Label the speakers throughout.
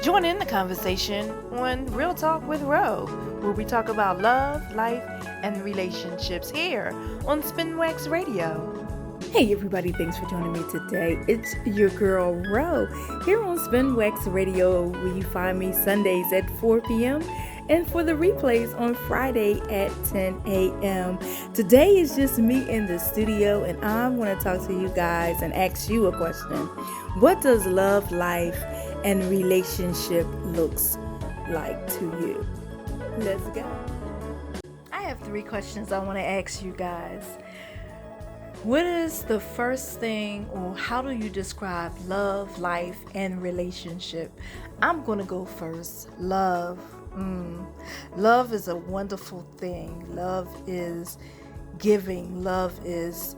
Speaker 1: Join in the conversation on Real Talk with Ro, where we talk about love, life, and relationships here on Spinwax Radio.
Speaker 2: Hey everybody, thanks for joining me today. It's your girl Ro here on Spinwax Radio, where you find me Sundays at 4 p.m. and for the replays on Friday at 10 a.m. Today is just me in the studio, and I want to talk to you guys and ask you a question. What does love, life, and relationship looks like to you? Let's go.
Speaker 1: I have 3 questions I want to ask you guys. What is the first thing, or how do you describe love, life, and relationship? I'm going to go first. Love. Love is a wonderful thing. Love is giving. Love is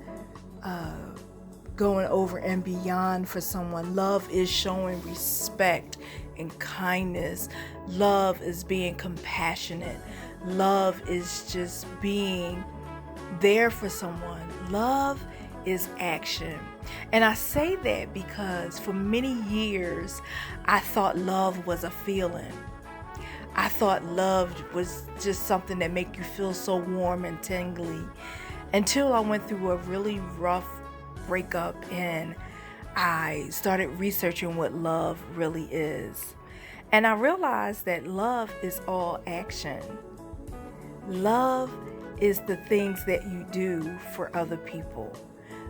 Speaker 1: going over and beyond for someone. Love is showing respect and kindness. Love is being compassionate. Love is just being there for someone. Love is action. And I say that because for many years I thought love was a feeling. I thought love was just something that make you feel so warm and tingly, until I went through a really rough breakup and I started researching what love really is. And I realized that love is all action. Love is the things that you do for other people.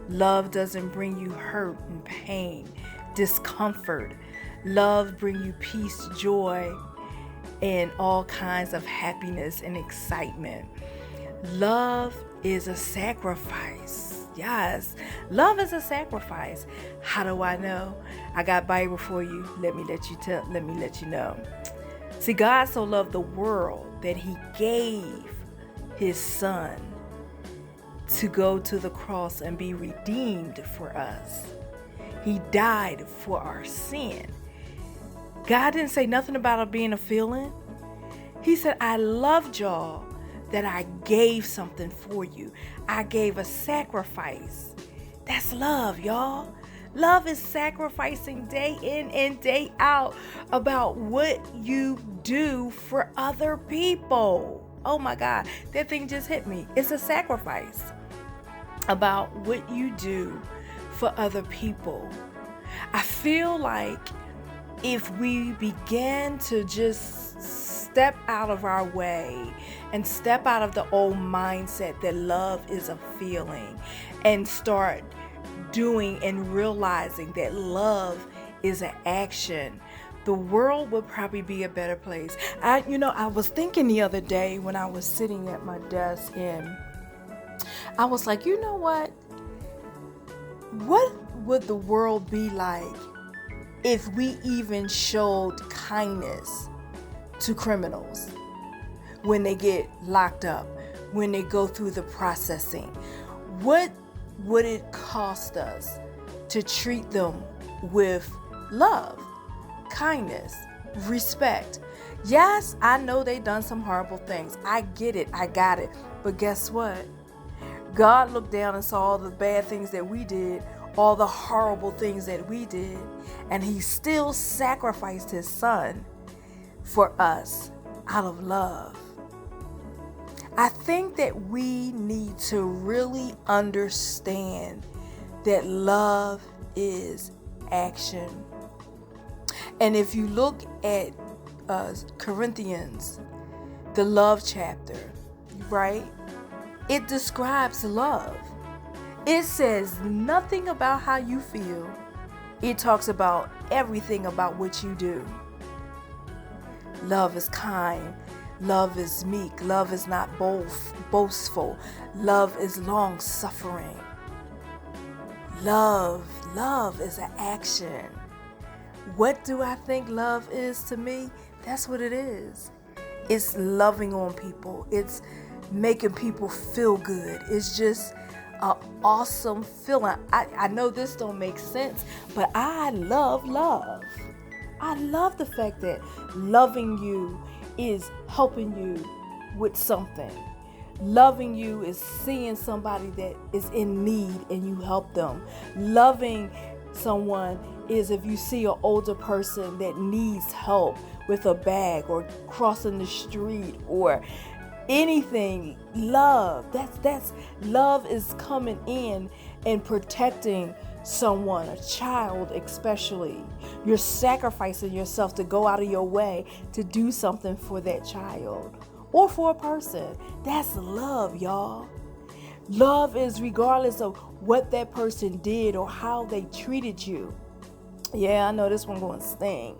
Speaker 1: Love doesn't bring you hurt and pain, discomfort. Love brings you peace, joy, and all kinds of happiness and excitement. Love is a sacrifice. Yes, love is a sacrifice. How do I know? I got Bible for you. Let me let you know. See, God so loved the world that he gave his son to go to the cross and be redeemed for us. He died for our sin. God didn't say nothing about it being a feeling. He said, I loved y'all that I gave something for you. I gave a sacrifice. That's love, y'all. Love is sacrificing day in and day out about what you do for other people. Oh my God, that thing just hit me. It's a sacrifice about what you do for other people. I feel like if we begin to just step out of our way and step out of the old mindset that love is a feeling and start doing and realizing that love is an action, the world would probably be a better place. I was thinking the other day when I was sitting at my desk, and I was like, you know what? What would the world be like if we even showed kindness to criminals when they get locked up, when they go through the processing? What would it cost us to treat them with love, kindness, respect? Yes, I know they done some horrible things. I get it. I got it. But guess what? God looked down and saw all the bad things that we did, all the horrible things that we did, and he still sacrificed his son for us out of love. I think that we need to really understand that love is action. And if you look at Corinthians, the love chapter, right? It describes love. It says nothing about how you feel. It talks about everything about what you do. Love is kind. Love is meek. Love is not boastful. Love is long-suffering. Love is an action. What do I think love is to me? That's what it is. It's loving on people. It's making people feel good. It's just an awesome feeling. I know this don't make sense, but I love love. I love the fact that loving you is helping you with something. Loving you is seeing somebody that is in need and you help them. Loving someone is if you see an older person that needs help with a bag or crossing the street or anything. Love, that's love is coming in and protecting someone, a child especially. You're sacrificing yourself to go out of your way to do something for that child or for a person. That's love, y'all. Love is regardless of what that person did or how they treated you. Yeah, I know this one going to sting,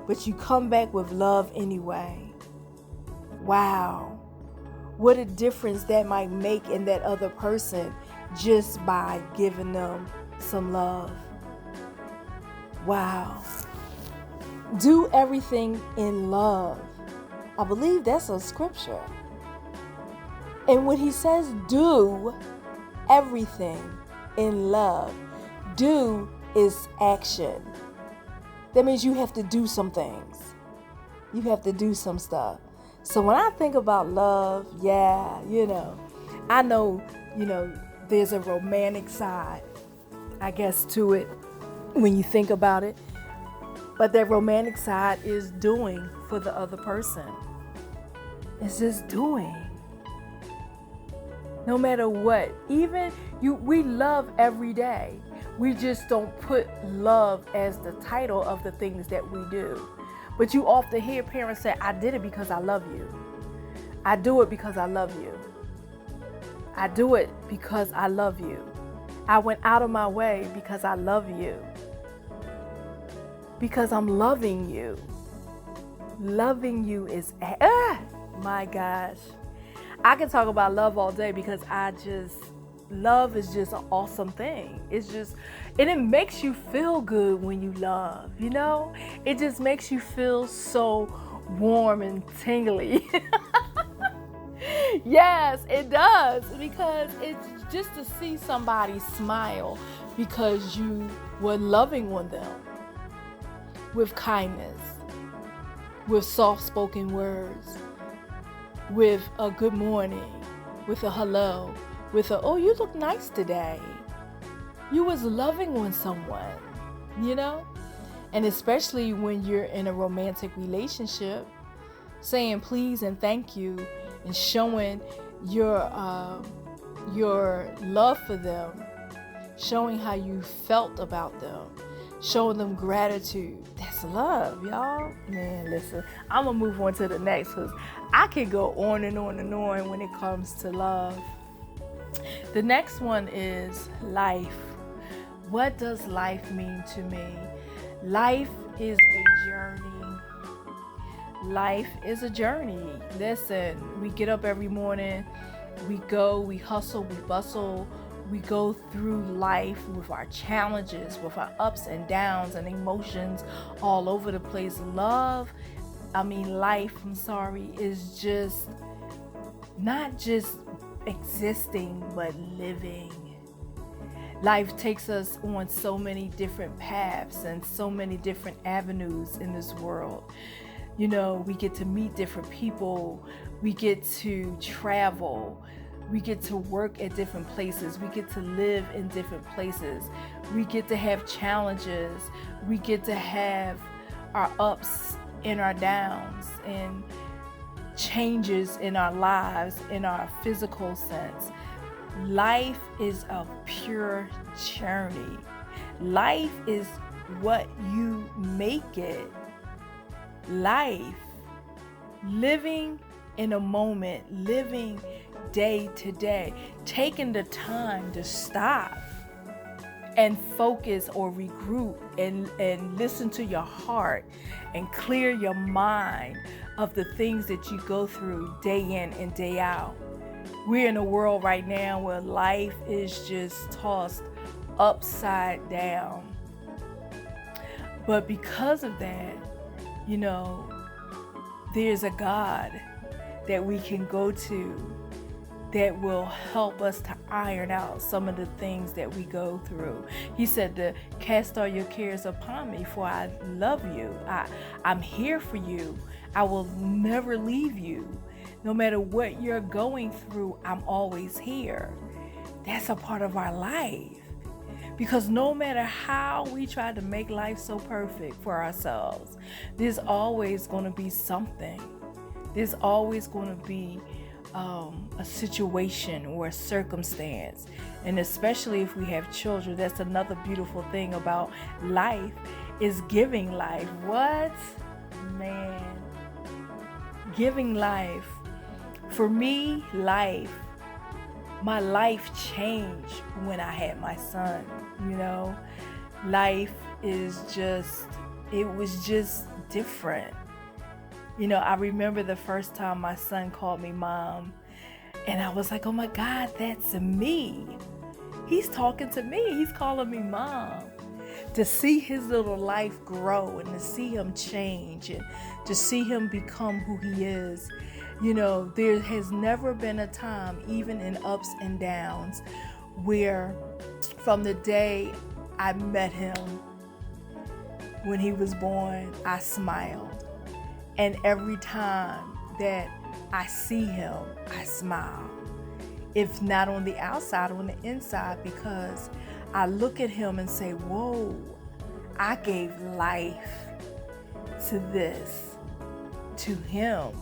Speaker 1: but you come back with love anyway. Wow. What a difference that might make in that other person just by giving them some love. Wow. Do everything in love. I believe that's a scripture. And when he says do everything in love, do is action. That means you have to do some things. You have to do some stuff. So when I think about love, yeah, I know, there's a romantic side, I guess, to it when you think about it. But that romantic side is doing for the other person. It's just doing. No matter what. Even we love every day. We just don't put love as the title of the things that we do. But you often hear parents say, I did it because I love you. I do it because I love you. I do it because I love you. I went out of my way because I love you. Because I'm loving you. Loving you is, my gosh. I can talk about love all day because love is just an awesome thing. And it makes you feel good when you love, It just makes you feel so warm and tingly. Yes, it does. Because it's just to see somebody smile because you were loving on them with kindness, with soft-spoken words, with a good morning, with a hello, with a, oh, you look nice today. You was loving on someone, And especially when you're in a romantic relationship, saying please and thank you and showing your love for them, showing how you felt about them, showing them gratitude. That's love, y'all. Man, listen, I'm going to move on to the next because I could go on and on and on when it comes to love. The next one is life. What does life mean to me? Life is a journey. Life is a journey. Listen, we get up every morning, we go, we hustle, we bustle, we go through life with our challenges, with our ups and downs and emotions all over the place. Life, is just not just existing, but living. Life takes us on so many different paths and so many different avenues in this world. We get to meet different people. We get to travel. We get to work at different places. We get to live in different places. We get to have challenges. We get to have our ups and our downs and changes in our lives, in our physical sense. Life is a pure journey. Life is what you make it. Life, living in a moment, living day to day, taking the time to stop and focus or regroup and listen to your heart and clear your mind of the things that you go through day in and day out. We're in a world right now where life is just tossed upside down. But because of that, there's a God that we can go to that will help us to iron out some of the things that we go through. He said to cast all your cares upon me, for I love you. I'm here for you. I will never leave you. No matter what you're going through, I'm always here. That's a part of our life. Because no matter how we try to make life so perfect for ourselves, there's always going to be something. There's always going to be a situation or a circumstance. And especially if we have children, that's another beautiful thing about life, is giving life. What? Man. Giving life. For me, my life changed when I had my son. Life it was just different. I remember the first time my son called me mom, and I was like, oh my God, that's me. He's talking to me. He's calling me mom. To see his little life grow and to see him change and to see him become who he is. There has never been a time, even in ups and downs, where from the day I met him when he was born, I smiled. And every time that I see him, I smile. If not on the outside, on the inside, because I look at him and say, whoa, I gave life to this, to him.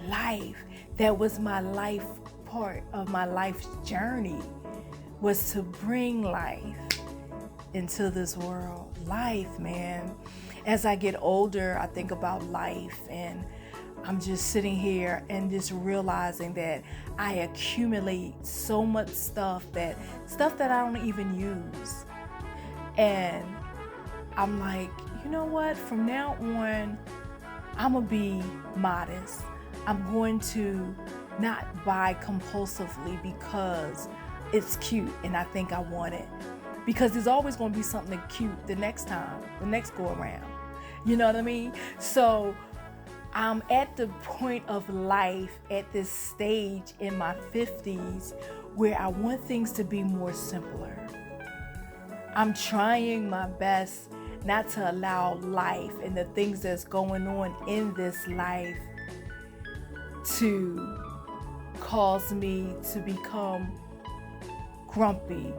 Speaker 1: Life. That was my life, part of my life's journey, was to bring life into this world. Life, man. As I get older, I think about life, and I'm just sitting here and just realizing that I accumulate so much stuff that I don't even use. And I'm like, you know what? From now on, I'm going to be modest. I'm going to not buy compulsively because it's cute and I think I want it. Because there's always going to be something cute the next time, the next go around. You know what I mean? So I'm at the point of life, at this stage in my 50s, where I want things to be more simpler. I'm trying my best not to allow life and the things that's going on in this life to cause me to become grumpy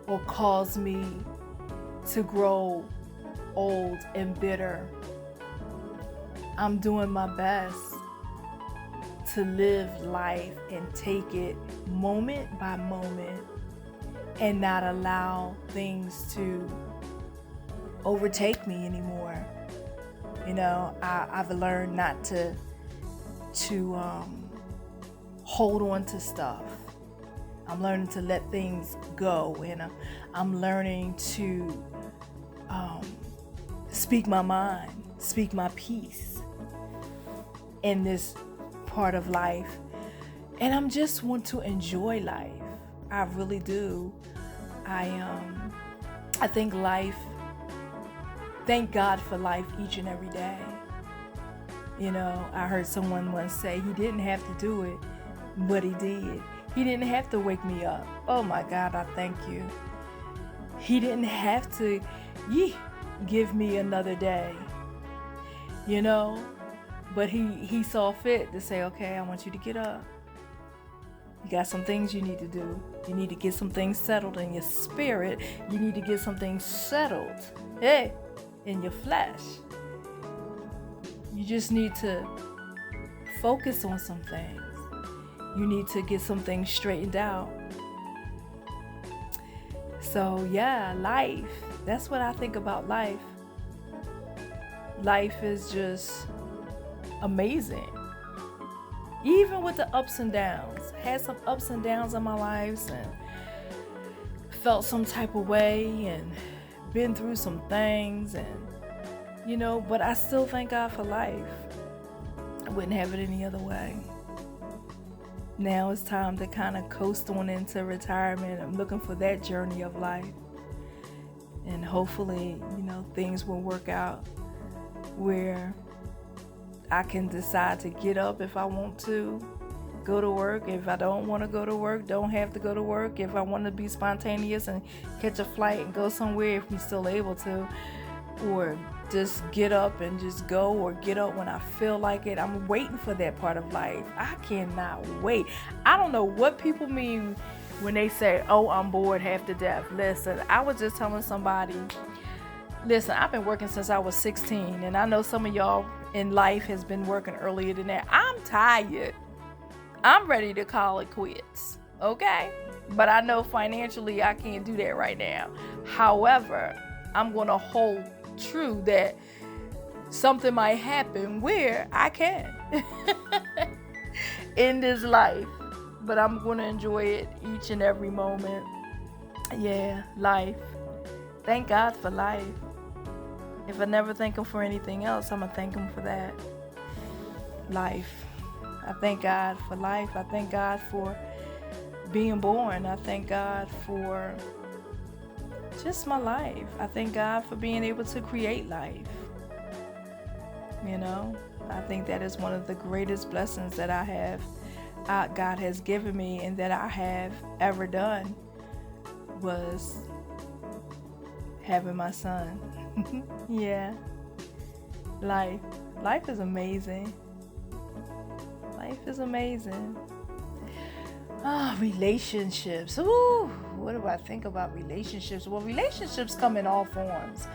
Speaker 1: or cause me to grow old and bitter. I'm doing my best to live life and take it moment by moment and not allow things to overtake me anymore. I've learned not to hold on to stuff. I'm learning to let things go, and I'm learning to speak my mind, speak my peace in this part of life. And I just want to enjoy life. I really do. I think thank God for life each and every day. I heard someone once say he didn't have to do it, but he did. He didn't have to wake me up. Oh my God, I thank you. He didn't have to give me another day, but he saw fit to say, okay, I want you to get up. You got some things you need to do. You need to get some things settled in your spirit. You need to get some things settled, in your flesh. You just need to focus on some things. You need to get some things straightened out. So yeah, life. That's what I think about life. Life is just amazing. Even with the ups and downs. Had some ups and downs in my life and felt some type of way and been through some things and but I still thank God for life. I wouldn't have it any other way. Now it's time to kind of coast on into retirement. I'm looking for that journey of life. And hopefully, things will work out where I can decide to get up if I want to, go to work. If I don't want to go to work, don't have to go to work. If I want to be spontaneous and catch a flight and go somewhere, if we're still able to, or just get up and just go, or get up when I feel like it. I'm waiting for that part of life. I cannot wait. I don't know what people mean when they say, oh, I'm bored half to death. Listen, I was just telling somebody, listen, I've been working since I was 16, and I know some of y'all in life has been working earlier than that. I'm tired. I'm ready to call it quits, okay? But I know financially I can't do that right now. However, I'm going to hold true that something might happen where I can in this life. But I'm going to enjoy it each and every moment. Yeah, life. Thank God for life. If I never thank Him for anything else, I'm going to thank Him for that. Life. I thank God for life. I thank God for being born. I thank God for just my life. I thank God for being able to create life. You know, I think that is one of the greatest blessings that God has given me and that I have ever done was having my son. Yeah. Life is amazing. Life is amazing. Relationships. Ooh, what do I think about relationships? Well, relationships come in all forms.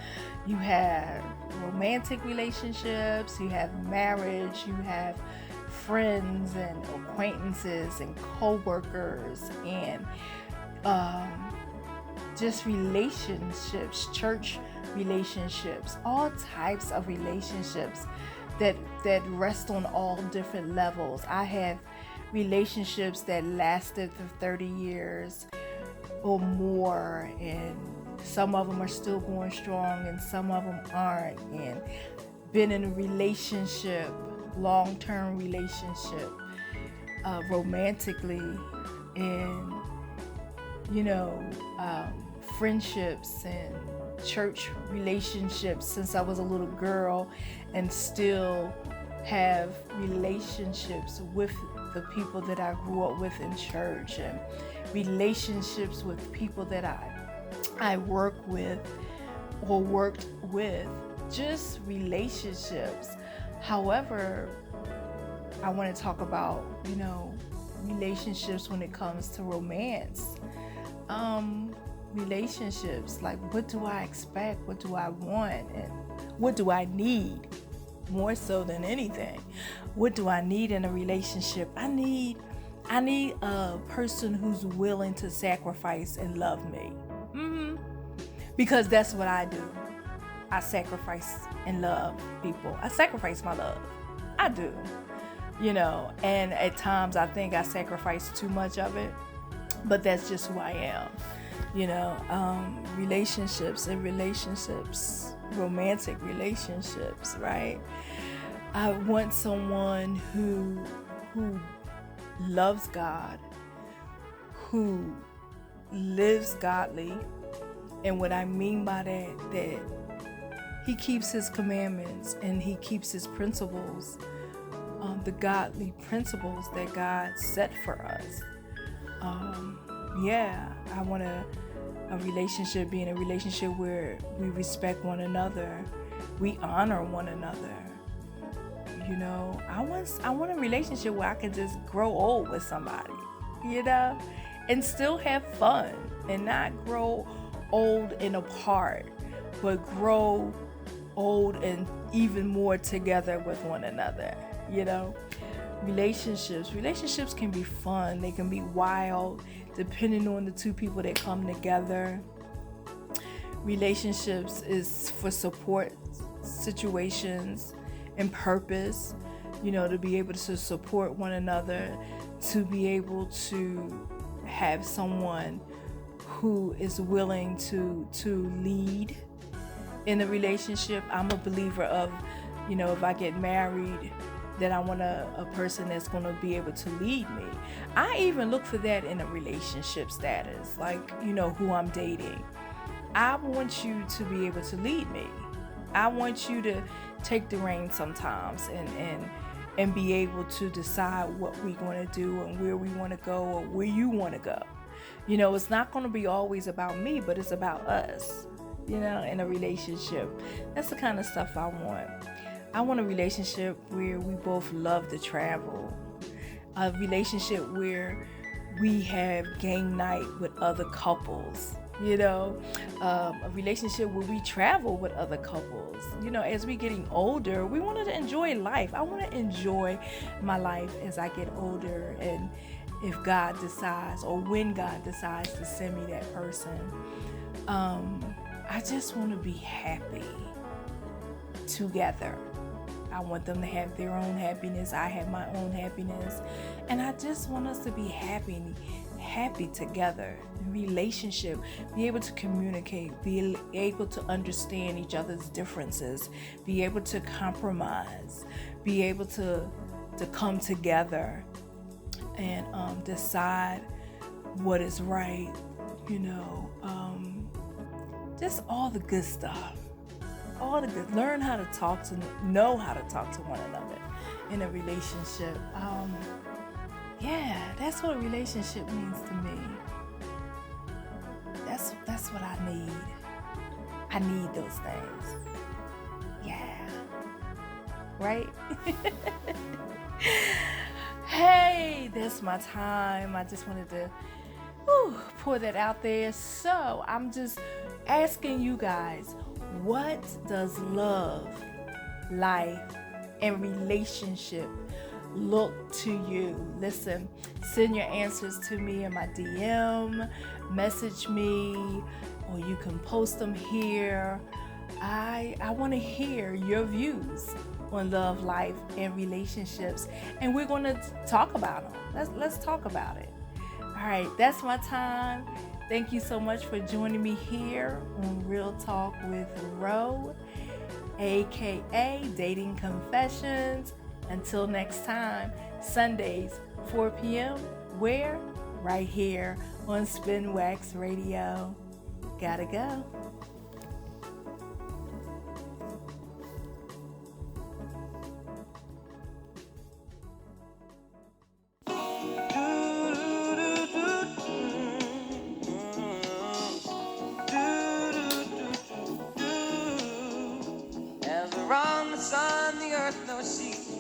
Speaker 1: You have romantic relationships, you have marriage, you have friends and acquaintances and co-workers and just relationships, church relationships, all types of relationships that rest on all different levels. I have relationships that lasted for 30 years or more, and some of them are still going strong and some of them aren't, and been in a relationship, long-term relationship, romantically, and friendships and church relationships since I was a little girl, and still have relationships with the people that I grew up with in church, and relationships with people that I work with or worked with, just relationships. However, I want to talk about, relationships when it comes to romance. Relationships, like, what do I expect? What do I want? And what do I need? More so than anything, what do I need in a relationship? I need a person who's willing to sacrifice and love me. Because that's what I do. I sacrifice and love people. I sacrifice my love. I do. And at times I think I sacrifice too much of it, but that's just who I am. Relationships, romantic relationships, right? I want someone who loves God, who lives godly, and what I mean by that he keeps his commandments and he keeps his principles, the godly principles that God set for us. I want a relationship being a relationship where we respect one another, we honor one another. I want a relationship where I can just grow old with somebody, and still have fun, and not grow old and apart, but grow old and even more together with one another. Relationships can be fun, they can be wild, depending on the two people that come together. Relationships is for support situations and purpose, to be able to support one another, to be able to have someone who is willing to lead in a relationship. I'm a believer of, if I get married, that I want a person that's going to be able to lead me. I even look for that in a relationship status, like, who I'm dating. I want you to be able to lead me. I want you to take the reins sometimes and be able to decide what we're going to do and where we want to go or where you want to go. It's not going to be always about me, but it's about us, in a relationship. That's the kind of stuff I want. I want a relationship where we both love to travel. A relationship where we have game night with other couples, a relationship where we travel with other couples. As we getting older, we wanted to enjoy life. I want to enjoy my life as I get older, and if God decides, or when God decides to send me that person, I just want to be happy together. I want them to have their own happiness. I have my own happiness. And I just want us to be happy together. Relationship, be able to communicate, be able to understand each other's differences, be able to compromise, be able to come together and decide what is right, just all the good stuff. Learn how to know how to talk to one another in a relationship. That's what a relationship means to me. That's what I need. I need those things. Yeah. Right? Hey, that's my time. I just wanted to pour that out there. So I'm just asking you guys, what does love, life, and relationship look to you? Listen, send your answers to me in my DM, message me, or you can post them here. I want to hear your views on love, life, and relationships, and we're going to talk about them. Let's talk about it. All right, that's my time. Thank you so much for joining me here on Real Talk with Ro, aka Dating Confessions. Until next time, Sundays, 4 p.m. Where? Right here on Spin Wax Radio. Gotta go.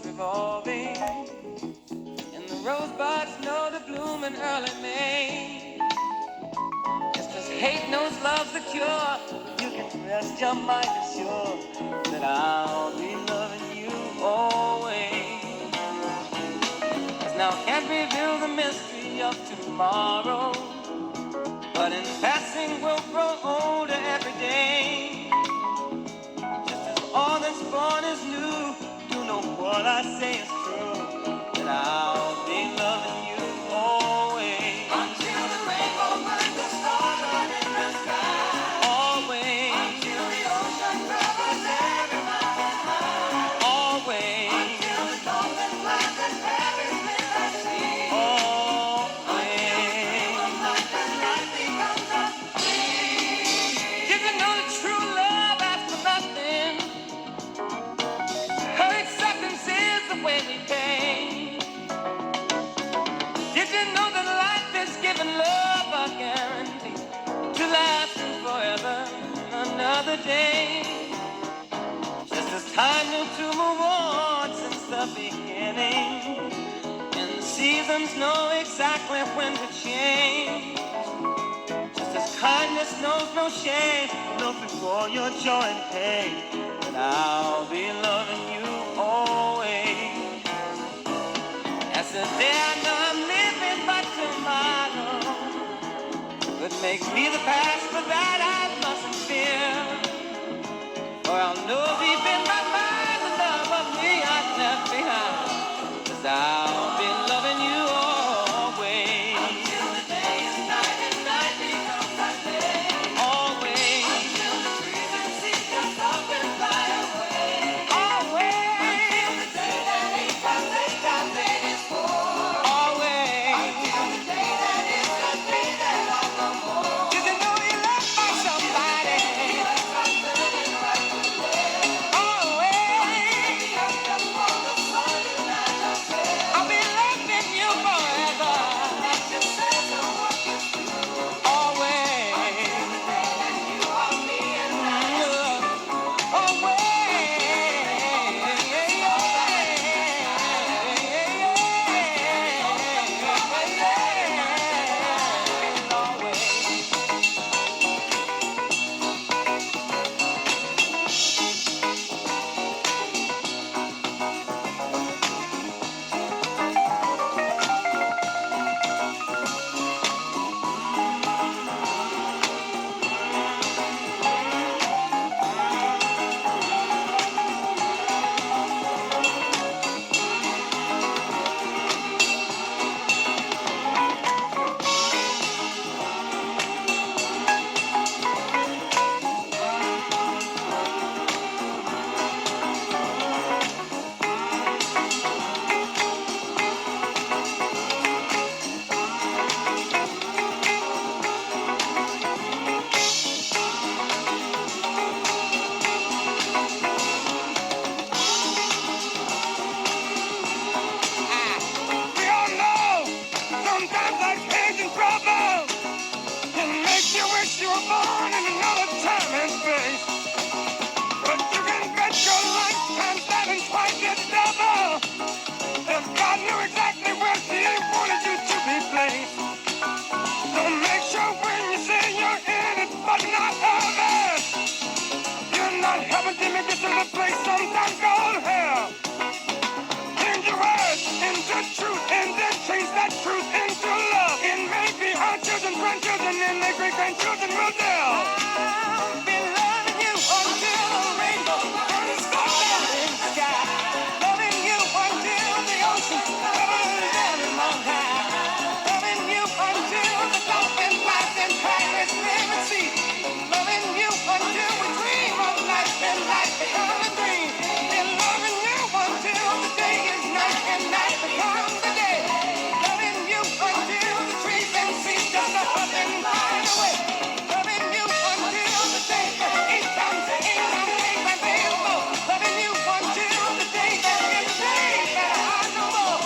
Speaker 3: Revolving, and the rosebuds know to bloom in early May. Just as hate knows love's the cure, you can rest your mind assured that I'll be loving you always. As now can't reveal the mystery of tomorrow, but in passing we'll grow older every day. Just as all that's born is new, what I say is true, that I'll be loving you always. Until the rainbow burns the stars out in the sky. Always. Until the ocean covers every mountain high. Always. Until the golden light that carries in the sea. Always. Until the light that light becomes a dream. Did you know that true love asks for nothing? Her acceptance is the way we pay. Did you know that life is giving love a guarantee to last forever another day? Just as time knew to move on since the beginning, and the seasons know exactly when to change. Just as kindness knows no shame, nothing for your joy and pain, and I'll be loving you always. As the day I know I'm living but tomorrow could make me the past, but that I mustn't fear. For I'll know deep in my mind the love of me I've left behind, 'cause I'll be loving you always. Until the day is night and night becomes a day. Always. Until the trees and seas just up and fly away. Always. Until the day that ain't got late, that late is for. Always. Until the day that is the day that I'll no more. Did you know you loved by somebody? Like I'm living right away. this is a place sometimes called hell. Change your words into truth and then change that truth into love. And maybe our children, grandchildren, and their great-grandchildren will tell. I'll be loving you until the rainbow turns down in the sky. Loving you until the ocean covers every mountain. Loving you until the dolphin flies in Paris, never see. Loving you until we dream of life and life becomes a dream. And loving you until the day is night and night becomes the day. Loving you until the trees and seas just up and fly away. Loving you until the day that it comes to end and things like they will. Loving you until the day that it's day that I know more.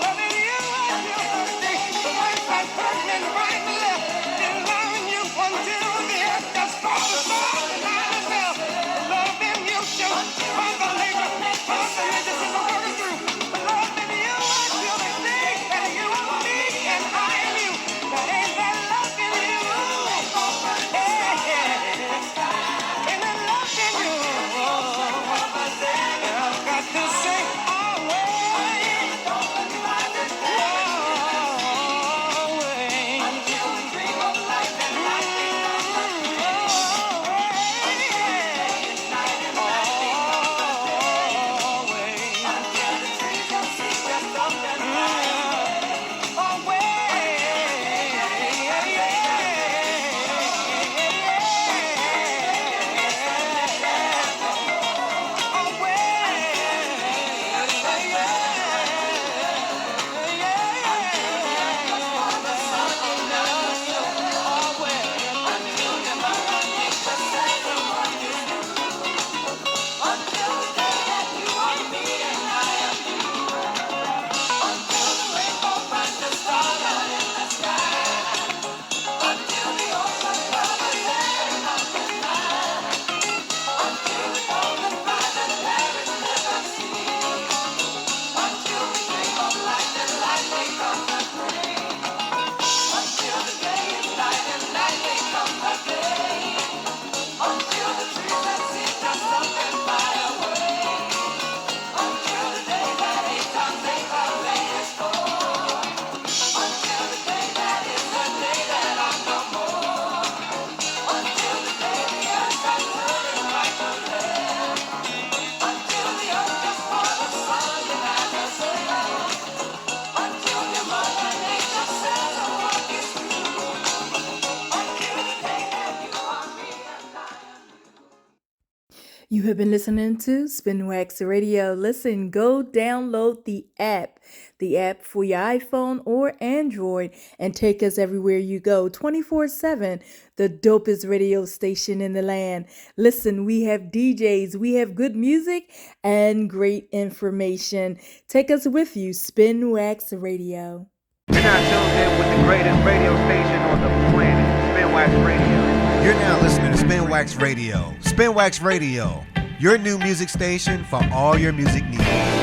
Speaker 3: Loving you until the day the light starts burning and right and left. And loving you until the earth just falls apart and I myself. Loving you just from the labor, from the religious is a working through. Loving you until the day that you are me and I am you. That ain't that loving you. Yeah, yeah. And I loving you. I've got to say always,
Speaker 2: You have been listening to Spinwax Radio. Listen, go download the app for your iPhone or Android, and take us everywhere you go 24/7. The dopest radio station in the land. Listen, we have DJs, we have good music, and great information. Take us with you, Spinwax Radio.
Speaker 4: You're now tuned in with the greatest radio station on the planet, Spinwax Radio.
Speaker 5: You're now listening to Spinwax Radio. Spinwax Radio, your new music station for all your music needs.